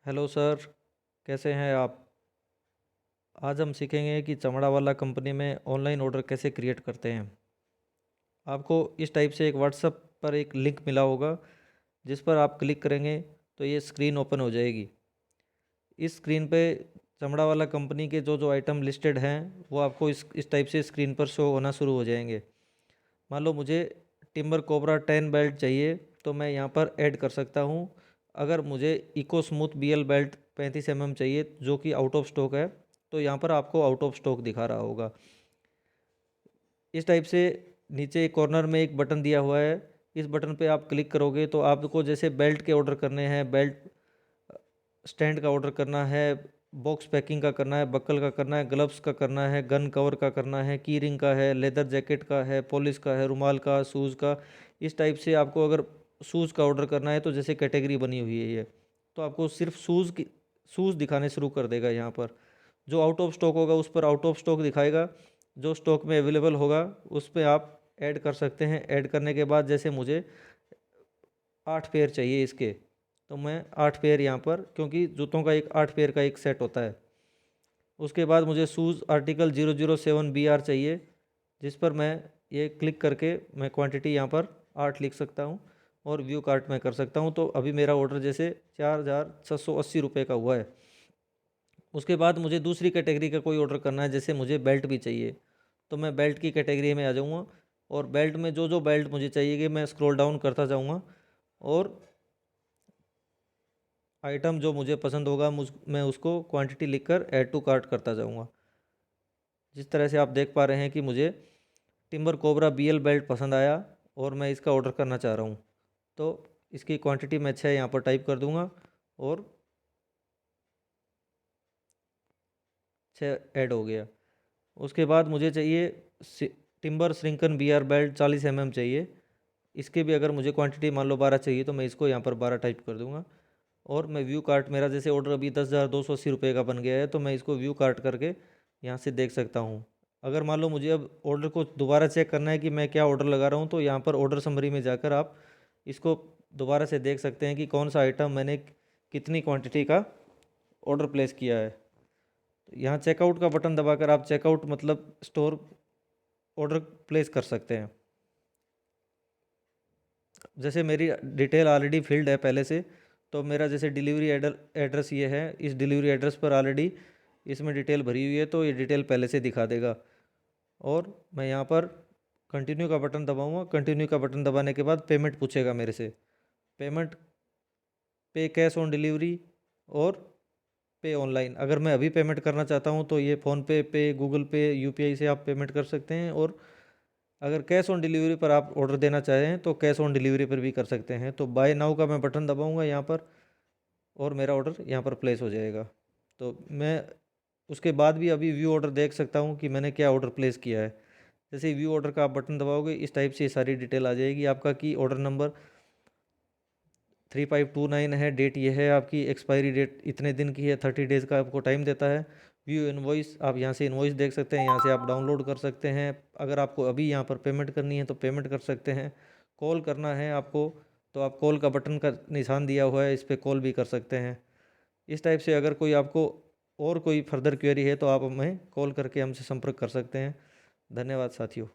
Hello sir, कैसे हैं आप। आज हम सीखेंगे कि चमड़ा वाला कंपनी में ऑनलाइन ऑर्डर कैसे क्रिएट करते हैं। आपको इस टाइप से एक व्हाट्सएप पर एक लिंक मिला होगा, जिस पर आप क्लिक करेंगे तो ये स्क्रीन ओपन हो जाएगी। इस स्क्रीन पे चमड़ा वाला कंपनी के जो जो आइटम लिस्टेड हैं वो आपको इस टाइप से स्क्रीन पर शो होना शुरू हो जाएंगे। मान लो मुझे टिम्बर कोबरा 10 बेल्ट चाहिए, तो मैं यहाँ पर ऐड कर सकता हूँ। अगर मुझे इको स्मूथ BL बेल्ट 35 चाहिए जो कि आउट ऑफ स्टॉक है, तो यहाँ पर आपको आउट ऑफ स्टॉक दिखा रहा होगा। इस टाइप से नीचे कॉर्नर में एक बटन दिया हुआ है। इस बटन पे आप क्लिक करोगे तो आपको जैसे बेल्ट के ऑर्डर करने हैं, बेल्ट स्टैंड का ऑर्डर करना है, बॉक्स पैकिंग का करना है, बक्कल का करना है, ग्लव्स का करना है, गन कवर का करना है, की रिंग का है, लेदर जैकेट का है, पॉलिश का है, रुमाल का, शूज़ का। इस टाइप से आपको अगर शूज़ का ऑर्डर करना है तो जैसे कैटेगरी बनी हुई है ये, तो आपको सिर्फ शूज़ दिखाने शुरू कर देगा। यहाँ पर जो आउट ऑफ स्टॉक होगा उस पर आउट ऑफ स्टॉक दिखाएगा, जो स्टॉक में अवेलेबल होगा उस पर आप ऐड कर सकते हैं। ऐड करने के बाद जैसे मुझे 8 पेयर चाहिए इसके, तो मैं 8 पेयर यहाँ पर, क्योंकि जूतों का एक 8 पेयर का एक सेट होता है। उसके बाद मुझे शूज़ आर्टिकल 007 BR चाहिए, जिस पर मैं ये क्लिक करके मैं क्वांटिटी यहाँ पर 8 लिख सकता हूँ और व्यू कार्ट में कर सकता हूँ। तो अभी मेरा ऑर्डर जैसे 4,680 रुपये का हुआ है। उसके बाद मुझे दूसरी कैटेगरी का कोई ऑर्डर करना है, जैसे मुझे बेल्ट भी चाहिए, तो मैं बेल्ट की कैटेगरी में आ जाऊँगा और बेल्ट में जो जो बेल्ट मुझे चाहिए कि मैं स्क्रॉल डाउन करता जाऊँगा और आइटम जो मुझे पसंद होगा मैं उसको क्वांटिटी लिखकर ऐड टू कार्ट करता जाऊँगा। जिस तरह से आप देख पा रहे हैं कि मुझे टिम्बर कोबरा BL बेल्ट पसंद आया और मैं इसका ऑर्डर करना चाह रहा हूँ, तो इसकी क्वांटिटी मैं 6 यहाँ पर टाइप कर दूँगा और 6 ऐड हो गया। उसके बाद मुझे चाहिए टिम्बर श्रिंकन BR बेल्ट 40 चाहिए। इसके भी अगर मुझे क्वांटिटी मान लो 12 चाहिए, तो मैं इसको यहाँ पर 12 टाइप कर दूँगा और मैं व्यू कार्ट, मेरा जैसे ऑर्डर अभी 10,280 रुपये का बन गया है, तो मैं इसको व्यू कार्ट करके यहाँ से देख सकता हूँ। अगर मान लो मुझे अब ऑर्डर को दोबारा चेक करना है कि मैं क्या ऑर्डर लगा रहा हूँ, तो यहाँ पर ऑर्डर समरी में जाकर आप इसको दोबारा से देख सकते हैं कि कौन सा आइटम मैंने कितनी क्वांटिटी का ऑर्डर प्लेस किया है। तो यहाँ चेकआउट का बटन दबाकर आप चेकआउट मतलब स्टोर ऑर्डर प्लेस कर सकते हैं। जैसे मेरी डिटेल ऑलरेडी फिल्ड है पहले से, तो मेरा जैसे डिलीवरी एड्रेस ये है, इस डिलीवरी एड्रेस पर ऑलरेडी इसमें डिटेल भरी हुई है, तो ये डिटेल पहले से दिखा देगा। और मैं यहाँ पर कंटिन्यू का बटन दबाऊंगा। कंटिन्यू का बटन दबाने के बाद पेमेंट पूछेगा मेरे से। पेमेंट, पे कैश ऑन डिलीवरी और पे ऑनलाइन। अगर मैं अभी पेमेंट करना चाहता हूँ तो ये फ़ोनपे पे, गूगल पे, UPI से आप पेमेंट कर सकते हैं। और अगर कैश ऑन डिलीवरी पर आप ऑर्डर देना चाहें तो कैश ऑन डिलीवरी पर भी कर सकते हैं। तो बाय नाउ का मैं बटन दबाऊंगा यहाँ पर और मेरा ऑर्डर यहाँ पर प्लेस हो जाएगा। तो मैं उसके बाद भी अभी व्यू ऑर्डर देख सकता हूँ कि मैंने क्या ऑर्डर प्लेस किया है। जैसे व्यू ऑर्डर का आप बटन दबाओगे, इस टाइप से सारी डिटेल आ जाएगी आपका, कि ऑर्डर नंबर 3529 है, डेट ये है, आपकी एक्सपायरी डेट इतने दिन की है, 30 डेज़ का आपको टाइम देता है। व्यू इनवॉइस, आप यहाँ से इनवॉइस देख सकते हैं, यहाँ से आप डाउनलोड कर सकते हैं। अगर आपको अभी यहाँ पर पेमेंट करनी है तो पेमेंट कर सकते हैं। कॉल करना है आपको तो आप कॉल का बटन का निशान दिया हुआ है, इस पर कॉल भी कर सकते हैं। इस टाइप से अगर कोई आपको और कोई फर्दर क्वेरी है तो आप हमें कॉल करके हमसे संपर्क कर सकते हैं। धन्यवाद साथियों।